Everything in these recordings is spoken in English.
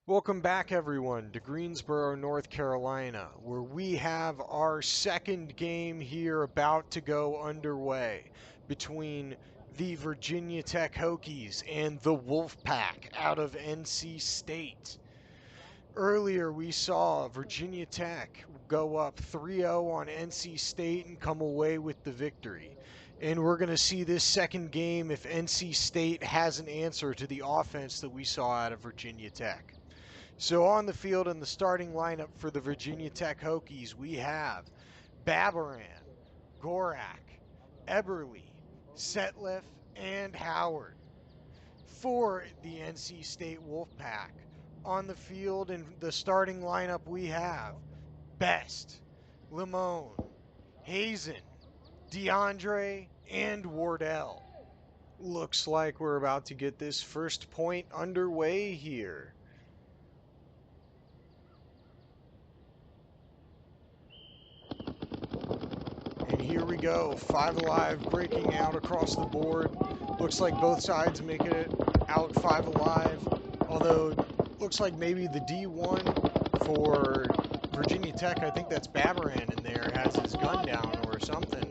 Welcome back, everyone, to Greensboro, North Carolina, where we have our second game here about to go underway between the Virginia Tech Hokies and the Wolfpack out of NC State. Earlier, we saw Virginia Tech go up 3-0 on NC State and come away with the victory. And we're going to see this second game if NC State has an answer to the offense that we saw out of Virginia Tech. So on the field in the starting lineup for the Virginia Tech Hokies, we have Babaran, Gorak, Eberly, Setliff, and Howard. For the NC State Wolfpack, on the field in the starting lineup we have Best, Limon, Hazen, DeAndre, and Wardell. Looks like we're about to get this first point underway here. And here we go, 5 Alive breaking out across the board. Looks like both sides make it out 5 Alive, although looks like maybe the D1 for Virginia Tech, I think that's Babaran in there, has his gun down or something.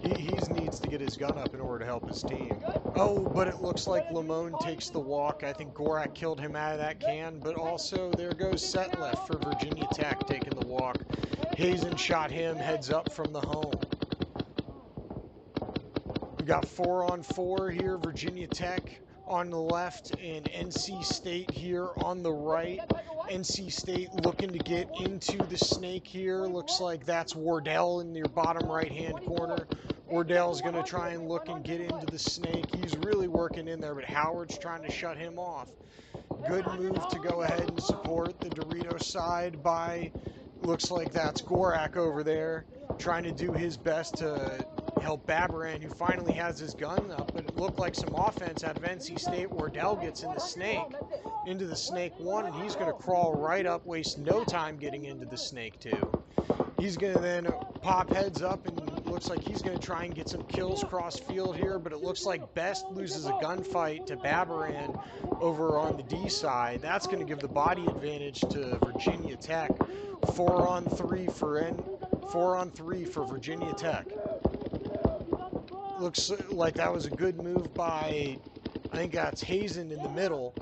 He needs to get his gun up in order to help his team. Oh, but it looks like Limon takes the walk. I think Gorak killed him out of that can, but also there goes Setliff for Virginia Tech taking the walk. Hazen shot him heads up from the home. We got 4-on-4 here, Virginia Tech on the left and NC State here on the right. NC State looking to get into the snake here. Looks like that's Wardell in your bottom right-hand corner. Wardell's going to try and look and get into the snake. He's really working in there, but Howard's trying to shut him off. Good move to go ahead and support the Dorito side by, looks like that's Gorak over there, trying to do his best to help Babaran, who finally has his gun up, but it looked like some offense out of NC State. Wardell gets in the snake, into the snake 1, and he's going to crawl right up, waste no time getting into the snake 2. He's going to then pop heads up, and looks like he's going to try and get some kills cross field here, but it looks like Best loses a gunfight to Babaran over on the D side. That's going to give the body advantage to Virginia Tech. 4-on-3 for Virginia Tech. Looks like that was a good move by, I think that's Hazen in the middle,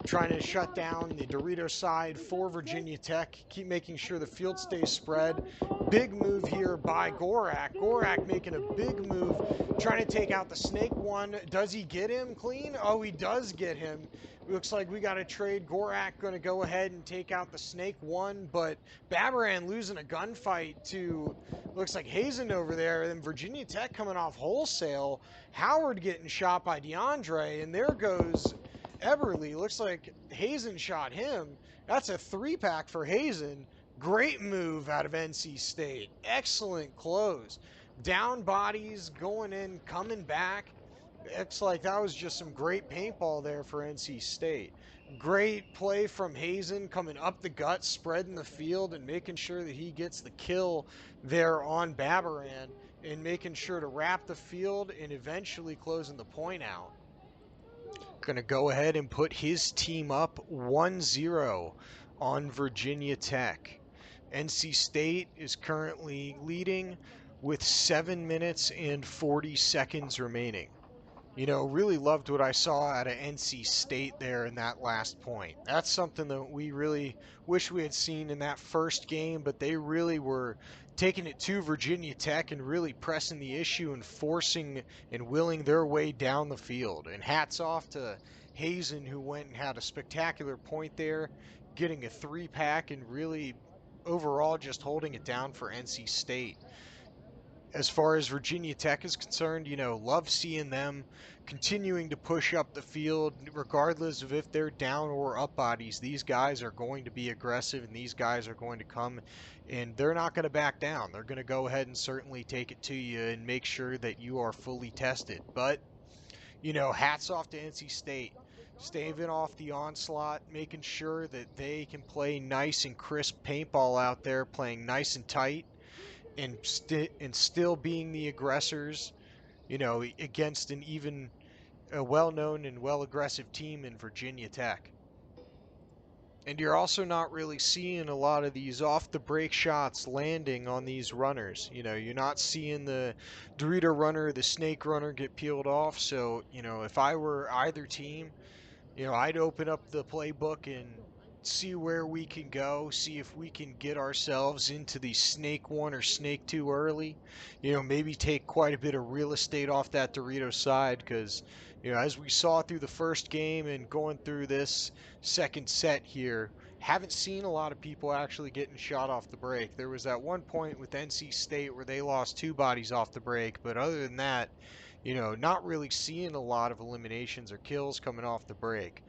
trying to shut down the Dorito side for Virginia Tech, keep making sure the field stays spread. Big move here by Gorak. Gorak making a big move, trying to take out the snake 1. Does he get him clean? Oh, he does get him. Looks like we got a trade. Gorak going to go ahead and take out the snake 1, but Babaran losing a gunfight to, looks like Hazen over there, and Virginia Tech coming off wholesale. Howard getting shot by DeAndre, and there goes Eberly. Looks like Hazen shot him. That's a 3-pack for Hazen. Great move out of NC State. Excellent close. Down bodies, going in, coming back. Looks like that was just some great paintball there for NC State. Great play from Hazen, coming up the gut, spreading the field, and making sure that he gets the kill there on Babaran, and making sure to wrap the field and eventually closing the point out. Going to go ahead and put his team up 1-0 on Virginia Tech. NC State is currently leading with 7 minutes and 40 seconds remaining. You know, really loved what I saw out of NC State there in that last point. That's something that we really wish we had seen in that first game, but they really were taking it to Virginia Tech and really pressing the issue and forcing and willing their way down the field. And hats off to Hazen, who went and had a spectacular point there, getting a 3-pack and really overall just holding it down for NC State. As far as Virginia Tech is concerned, you know, love seeing them continuing to push up the field, regardless of if they're down or up bodies. These guys are going to be aggressive, and these guys are going to come, and they're not going to back down. They're going to go ahead and certainly take it to you and make sure that you are fully tested. But, you know, hats off to NC State. Staving off the onslaught, making sure that they can play nice and crisp paintball out there, playing nice and tight, and still being the aggressors, you know, against an even well-known and well-aggressive team in Virginia Tech. And you're also not really seeing a lot of these off the break shots landing on these runners. You know, you're not seeing the Dorito runner, the snake runner get peeled off. So, you know, if I were either team, you know, I'd open up the playbook and see where we can go, see if we can get ourselves into the snake one or snake two early. You know, maybe take quite a bit of real estate off that Dorito side because, you know, as we saw through the first game and going through this second set here, haven't seen a lot of people actually getting shot off the break. There was that one point with NC State where they lost two bodies off the break, but other than that, you know, not really seeing a lot of eliminations or kills coming off the break.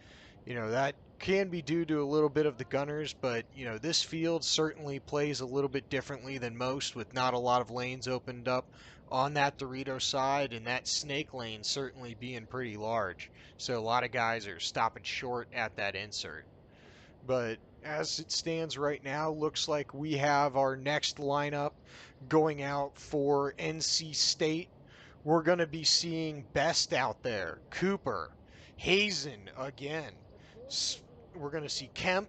You know, that can be due to a little bit of the gunners, but, you know, this field certainly plays a little bit differently than most with not a lot of lanes opened up on that Dorito side, and that snake lane certainly being pretty large. So a lot of guys are stopping short at that insert. But as it stands right now, looks like we have our next lineup going out for NC State. We're going to be seeing Best out there, Cooper, Hazen again. We're going to see Kemp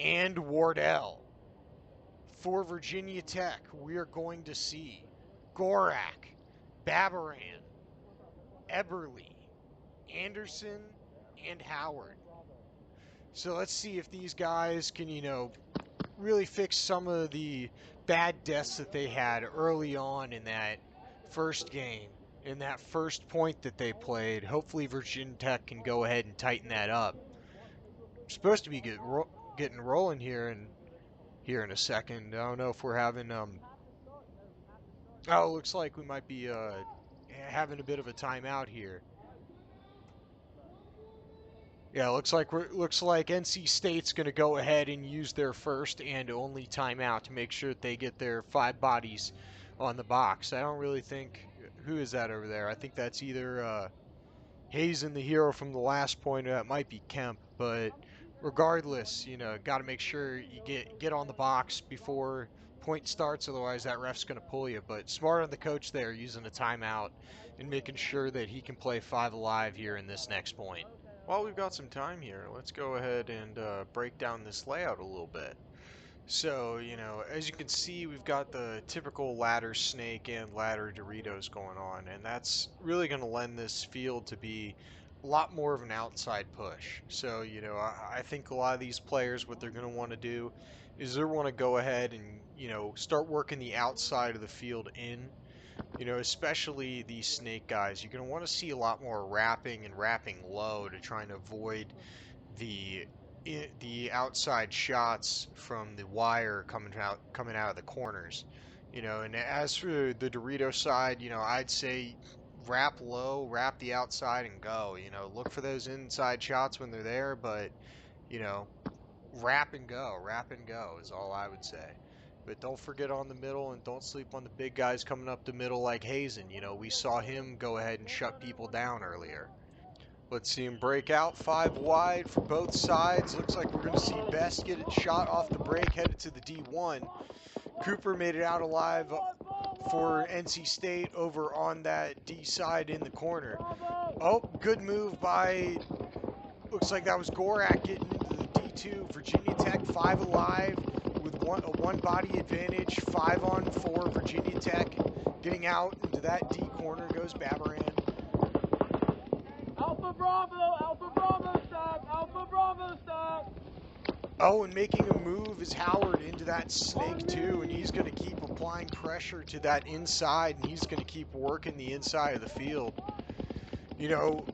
and Wardell. For Virginia Tech, we are going to see Gorak, Babaran, Eberly, Anderson, and Howard. So let's see if these guys can, you know, really fix some of the bad deaths that they had early on in that first game, in that first point that they played. Hopefully Virginia Tech can go ahead and tighten that up. Supposed to be getting rolling here in a second. I don't know if we're having oh, looks like we might be having a bit of a timeout here. Yeah, looks like NC State's going to go ahead and use their first and only timeout to make sure that they get their 5 bodies on the box. I don't really think who is that over there. I think that's either Hazen, the hero from the last point, or that might be Kemp. But regardless, you know, got to make sure you get on the box before point starts. Otherwise, that ref's going to pull you. But smart on the coach there, using a timeout and making sure that he can play 5 alive here in this next point. While we've got some time here, let's go ahead and break down this layout a little bit. So, you know, as you can see, we've got the typical ladder snake and ladder Doritos going on, and that's really going to lend this field to be a lot more of an outside push. So, you know, I think a lot of these players, what they're going to want to do is they want to go ahead and, you know, start working the outside of the field in. You know, especially these snake guys, you're going to want to see a lot more wrapping and wrapping low to try and avoid the outside shots from the wire coming out of the corners. You know, and as for the Dorito side, you know, I'd say wrap low, wrap the outside and go. You know, look for those inside shots when they're there, but you know, wrap and go is all I would say. But don't forget on the middle and don't sleep on the big guys coming up the middle like Hazen. You know, we saw him go ahead and shut people down earlier. Let's see him break out 5 wide for both sides. Looks like we're going to see Best get it shot off the break, headed to the D1. Cooper made it out alive for NC State over on that D side in the corner. Oh, good move by, looks like that was Gorak getting into the D2. Virginia Tech 5 alive with a one body advantage. 5 on 4 Virginia Tech. Getting out into that D corner goes Babaran. Alpha Bravo stop, Alpha Bravo stop. Oh, and making a move is Howard into that snake too, and he's going to keep applying pressure to that inside, and he's going to keep working the inside of the field. You know,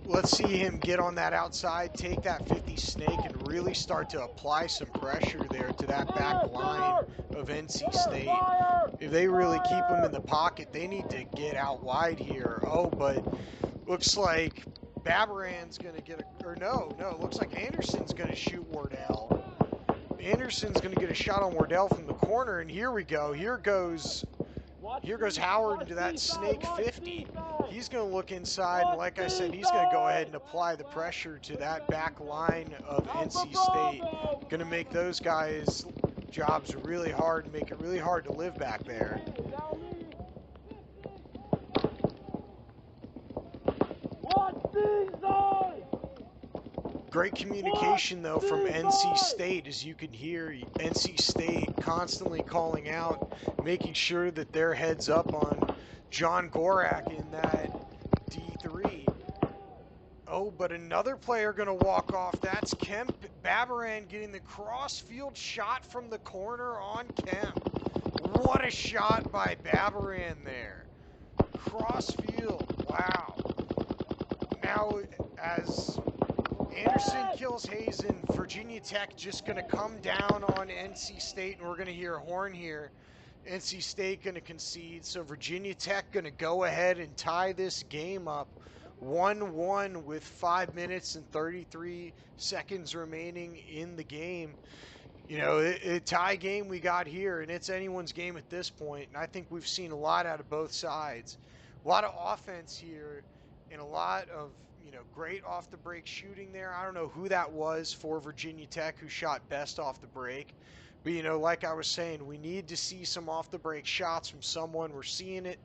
let's see him get on that outside, take that 50 snake, and really start to apply some pressure there to that back line of NC State. If they really keep him in the pocket, they need to get out wide here. Oh, but looks like Babaran's going to get it looks like Anderson's going to shoot Wardell. Anderson's going to get a shot on Wardell from the corner, and here we go. Here goes Howard into that snake 50. He's going to look inside, and like I said, he's going to go ahead and apply the pressure to that back line of NC State. Going to make those guys' jobs really hard and make it really hard to live back there. Great communication, though, from NC State, as you can hear. NC State constantly calling out, making sure that they're heads up on John Gorak in that D3. Oh, but another player going to walk off. That's Kemp. Babaran getting the cross-field shot from the corner on Kemp. What a shot by Babaran there. Cross-field. Wow. Now, as Anderson kills Hazen, Virginia Tech just going to come down on NC State, and we're going to hear a horn here. NC State going to concede, so Virginia Tech going to go ahead and tie this game up 1-1 with 5 minutes and 33 seconds remaining in the game. You know, a tie game we got here, and it's anyone's game at this point, and I think we've seen a lot out of both sides. A lot of offense here, and a lot of, you know, great off the break shooting there. I don't know who that was for Virginia Tech who shot best off the break. But, you know, like I was saying, we need to see some off the break shots from someone. We're seeing it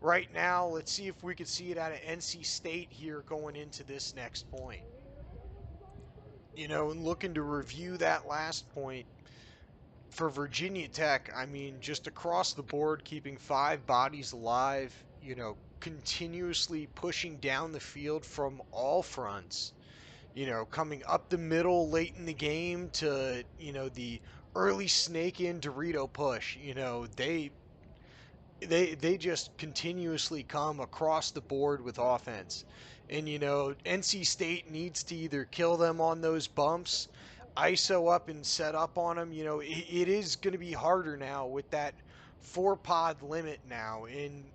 right now. Let's see if we can see it out of NC State here going into this next point. You know, and looking to review that last point for Virginia Tech, I mean, just across the board, keeping 5 bodies alive, you know, continuously pushing down the field from all fronts, you know, coming up the middle late in the game to, you know, the early snake in Dorito push. You know, they just continuously come across the board with offense. And, you know, NC State needs to either kill them on those bumps, ISO up and set up on them. You know, it is going to be harder now with that 4-pod limit now in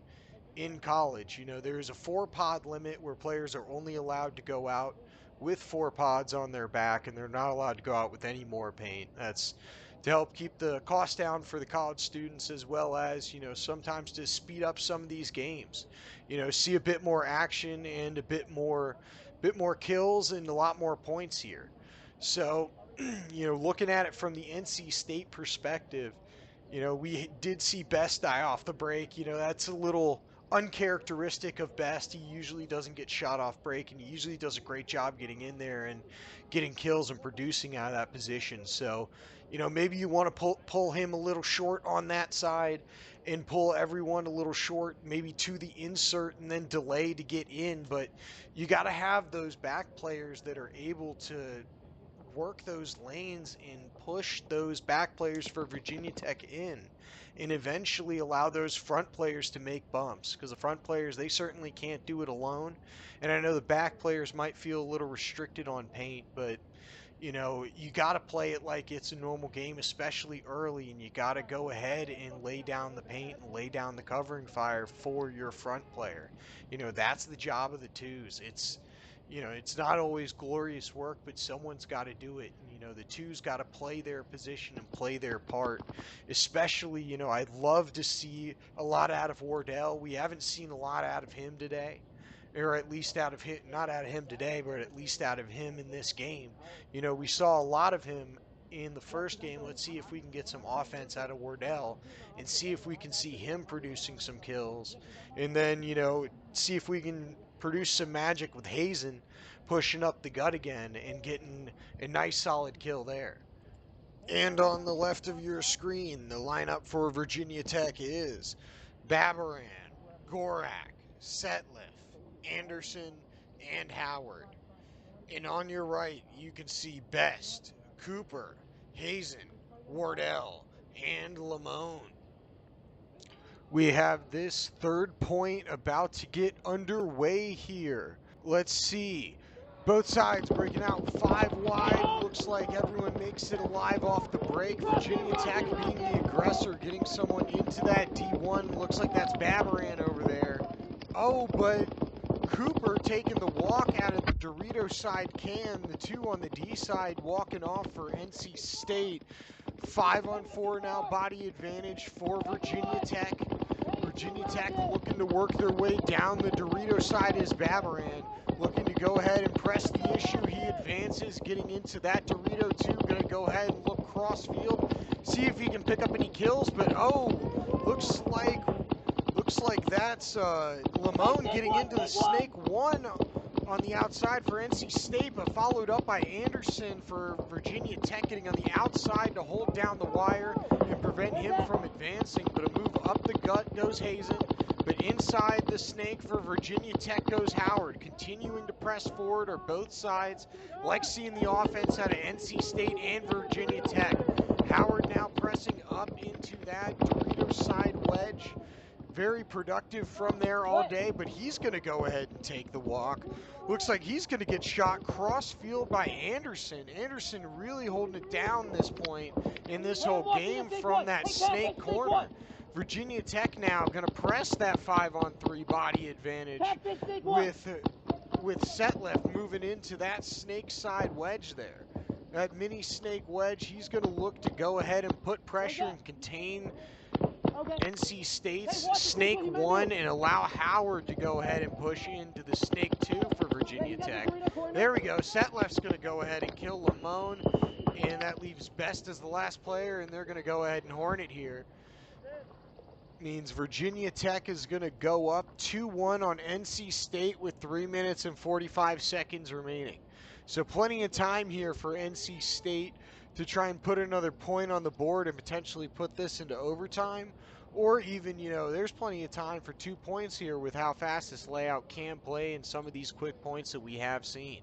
college. You know, there's a 4-pod limit where players are only allowed to go out with 4 pods on their back, and they're not allowed to go out with any more paint. That's to help keep the cost down for the college students, as well as, you know, sometimes to speed up some of these games. You know, see a bit more action and a bit more kills and a lot more points here. So, you know, looking at it from the NC State perspective, you know, we did see Best die off the break. You know, that's a little uncharacteristic of Best. He usually doesn't get shot off break, and he usually does a great job getting in there and getting kills and producing out of that position. So, you know, maybe you want to pull him a little short on that side and pull everyone a little short, maybe to the insert and then delay to get in. But you got to have those back players that are able to work those lanes and push those back players for Virginia Tech in, and eventually allow those front players to make bumps, because the front players, they certainly can't do it alone. And I know the back players might feel a little restricted on paint, but you know, you got to play it like it's a normal game, especially early, and you got to go ahead and lay down the paint and lay down the covering fire for your front player. You know, that's the job of the twos. It's, you know, it's not always glorious work, but someone's got to do it. And, you know, the twos got to play their position and play their part. Especially, you know, I'd love to see a lot out of Wardell. We haven't seen a lot out of him today. Or at least out of him, not out of him today, but at least out of him in this game. You know, we saw a lot of him in the first game. Let's see if we can get some offense out of Wardell and see if we can see him producing some kills. And then, you know, see if we can produce some magic with Hazen pushing up the gut again and getting a nice solid kill there. And on the left of your screen, the lineup for Virginia Tech is Babaran, Gorak, Setliff, Anderson, and Howard. And on your right, you can see Best, Cooper, Hazen, Wardell, and Lamone. We have this third point about to get underway here. Let's see. Both sides breaking out 5 wide. Looks like everyone makes it alive off the break. Virginia Tech being the aggressor, getting someone into that D1. Looks like that's Babaran over there. Oh, but Cooper taking the walk out of the Dorito side can. The 2 on the D side walking off for NC State. 5-on-4 now, body advantage for Virginia Tech. Virginia Tech looking to work their way down the Dorito side is Babaran. Looking to go ahead and press the issue. He advances, getting into that Dorito 2. Going to go ahead and look cross field. See if he can pick up any kills. But oh, looks like that's Lamone getting into the Snake 1 on the outside for NC State, but followed up by Anderson for Virginia Tech, getting on the outside to hold down the wire and prevent him from advancing. But a move up the gut goes Hazen, but inside the snake for Virginia Tech goes Howard, continuing to press forward or both sides. Like seeing the offense out of NC State and Virginia Tech. Howard now pressing up into that Doritos side wedge. Very productive from there all day, but he's going to go ahead and take the walk. Looks like he's going to get shot cross field by Anderson. Anderson really holding it down this point in this whole game from that snake corner. Virginia Tech now going to press that 5-on-3 body advantage with Setliff moving into that snake side wedge there. That mini snake wedge, he's going to look to go ahead and put pressure and contain NC State's snake 1 and allow Howard to go ahead and push into the snake 2 for Virginia Tech. There we go. Setliff's going to go ahead and kill Lamone, and that leaves Best as the last player, and they're going to go ahead and horn it here. Means Virginia Tech is going to go up 2-1 on NC State with 3 minutes and 45 seconds remaining. So plenty of time here for NC State to try and put another point on the board and potentially put this into overtime. Or even, there's plenty of time for 2 points here with how fast this layout can play and some of these quick points that we have seen.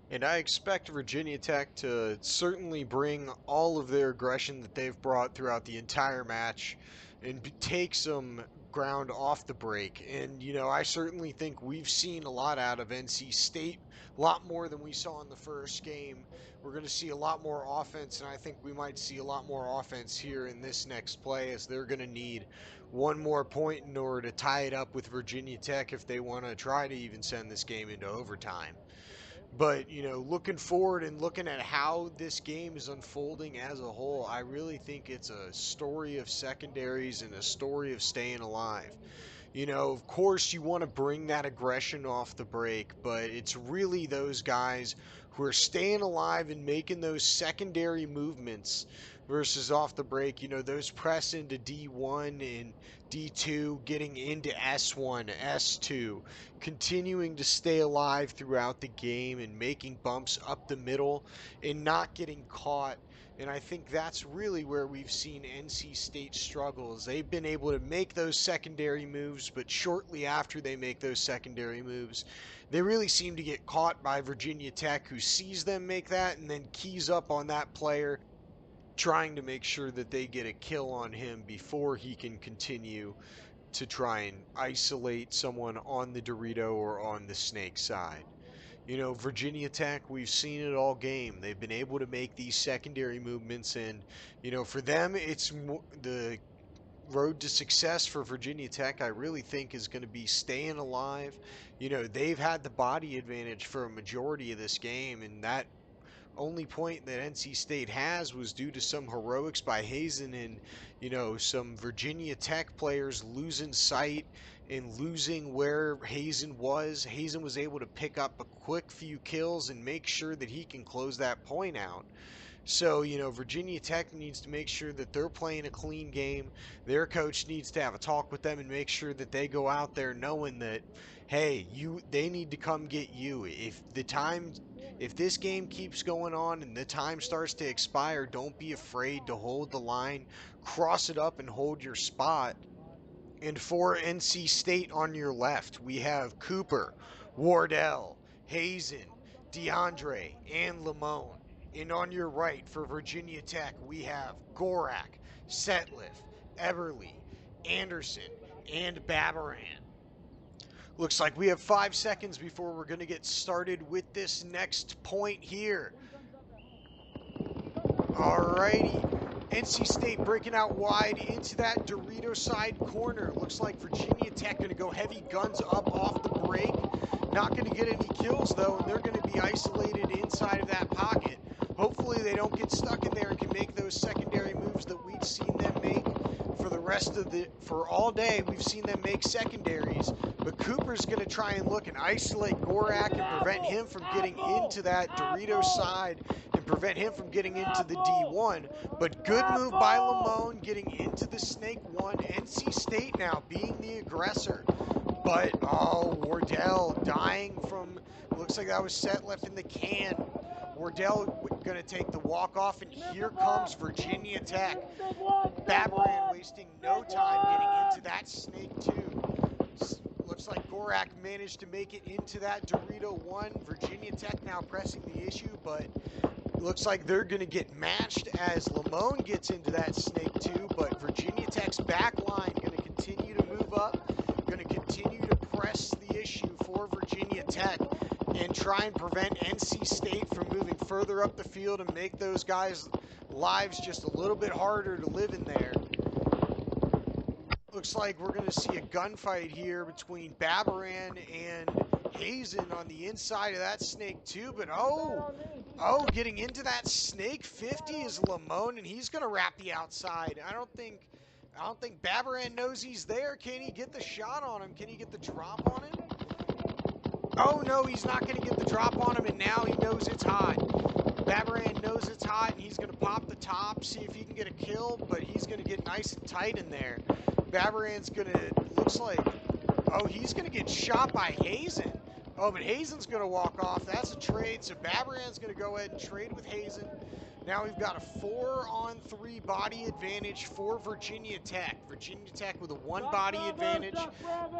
And I expect Virginia Tech to certainly bring all of their aggression that they've brought throughout the entire match and take some ground off the break. And, I certainly think we've seen a lot out of NC State, a lot more than we saw in the first game. We're going to see a lot more offense, and I think we might see a lot more offense here in this next play, as they're going to need one more point in order to tie it up with Virginia Tech if they want to try to even send this game into overtime. But, looking forward and looking at how this game is unfolding as a whole, I really think it's a story of secondaries and a story of staying alive. Of course you want to bring that aggression off the break, but it's really those guys who are staying alive and making those secondary movements versus off the break, those press into D1 and D2, getting into S1, S2, continuing to stay alive throughout the game and making bumps up the middle and not getting caught. And I think that's really where we've seen NC State struggles. They've been able to make those secondary moves, but shortly after they make those secondary moves, they really seem to get caught by Virginia Tech, who sees them make that and then keys up on that player, trying to make sure that they get a kill on him before he can continue to try and isolate someone on the Dorito or on the snake side. Virginia Tech, we've seen it all game. They've been able to make these secondary movements, and, for them, it's the road to success for Virginia Tech, I really think, is going to be staying alive. They've had the body advantage for a majority of this game, and that only point that NC State has was due to some heroics by Hazen and, some Virginia Tech players losing sight and losing where Hazen was. Hazen was able to pick up a quick few kills and make sure that he can close that point out. So, Virginia Tech needs to make sure that they're playing a clean game. Their coach needs to have a talk with them and make sure that they go out there knowing that, hey, they need to come get you. If this game keeps going on and the time starts to expire, don't be afraid to hold the line, cross it up and hold your spot. And for NC State on your left, we have Cooper, Wardell, Hazen, DeAndre, and Lamone. And on your right, for Virginia Tech, we have Gorak, Setliff, Eberly, Anderson, and Babaran. Looks like we have 5 seconds before we're going to get started with this next point here. Alrighty. NC State breaking out wide into that Dorito side corner. Looks like Virginia Tech going to go heavy guns up off the break. Not going to get any kills, though, and they're going to be isolated inside of that pocket. Hopefully they don't get stuck in there and can make those secondary moves that we've seen them make for all day. We've seen them make secondaries, but Cooper's going to try and look and isolate Gorak and prevent him from getting into that Dorito side and prevent him from getting into the D1. But good move by Lamone getting into the snake 1. NC State now being the aggressor. But, oh, Wardell dying from, looks like that was Setliff in the can. Wardell going to take the walk-off, and here comes Virginia Tech. Babaran wasting no time getting into that snake, too. Looks like Gorak managed to make it into that Dorito 1. Virginia Tech now pressing the issue, but looks like they're going to get matched as Lamone gets into that snake, too. But Virginia Tech's back line going to continue to move up, going to continue to press the issue for Virginia Tech and try and prevent NC State from moving further up the field and make those guys' lives just a little bit harder to live in there. Looks like we're going to see a gunfight here between Babaran and Hazen on the inside of that snake too, but oh, getting into that snake 50 is Lamone, and he's going to wrap the outside. I don't think Babaran knows he's there. Can he get the shot on him? Can he get the drop on him? Oh no, he's not going to get the drop on him, and now he knows it's hot. Babaran knows it's hot, and he's going to pop the top, see if he can get a kill, but he's going to get nice and tight in there. Babaran's going to, looks like, oh, he's going to get shot by Hazen. Oh, but Hazen's going to walk off. That's a trade, so Babaran's going to go ahead and trade with Hazen. Now we've got a 4-on-3 body advantage for Virginia Tech. Virginia Tech with a 1 body advantage,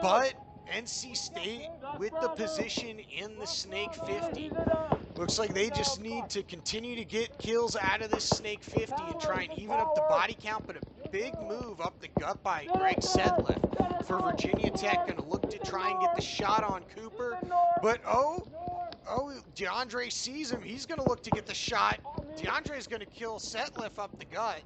but NC State with the position in the Snake 50. Looks like they just need to continue to get kills out of this Snake 50 and try and even up the body count, but a big move up the gut by Greg Sedliff for Virginia Tech. Going to look to try and get the shot on Cooper, but oh, DeAndre sees him. He's going to look to get the shot. DeAndre's going to kill Setliff up the gut.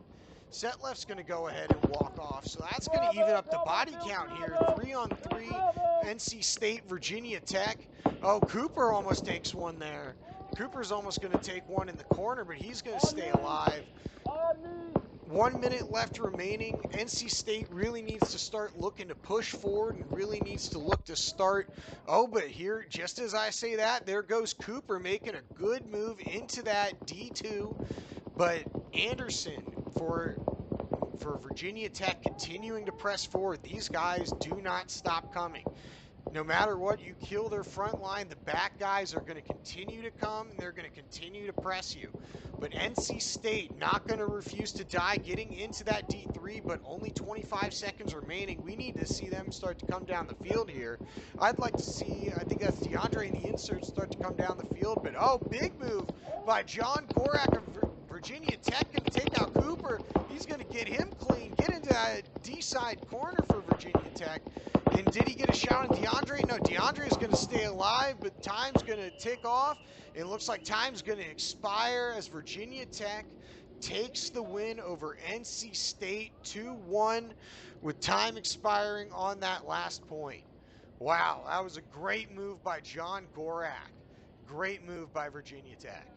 Setliff's going to go ahead and walk off. So that's going to even up the body count here. 3-on-3, NC State, Virginia Tech. Oh, Cooper almost takes one there. Cooper's almost going to take one in the corner, but he's going to stay alive. 1 minute left remaining. NC State really needs to start looking to push forward and really needs to look to start. Oh, but here, just as I say that, there goes Cooper making a good move into that D2. But Anderson for Virginia Tech continuing to press forward. These guys do not stop coming. No matter what, you kill their front line, the back guys are going to continue to come, and they're going to continue to press you. But NC State not going to refuse to die, getting into that D3, but only 25 seconds remaining. We need to see them start to come down the field here. I'd like to see, I think that's DeAndre in the insert, start to come down the field. But, oh, big move by John Gorak of Virginia Tech, going to take out Cooper. He's going to get him clean, get into that D-side corner for Virginia Tech. And did he get a shot on DeAndre? No, DeAndre is going to stay alive, but time's going to tick off. It looks like time's going to expire as Virginia Tech takes the win over NC State 2-1 with time expiring on that last point. Wow, that was a great move by John Gorak. Great move by Virginia Tech.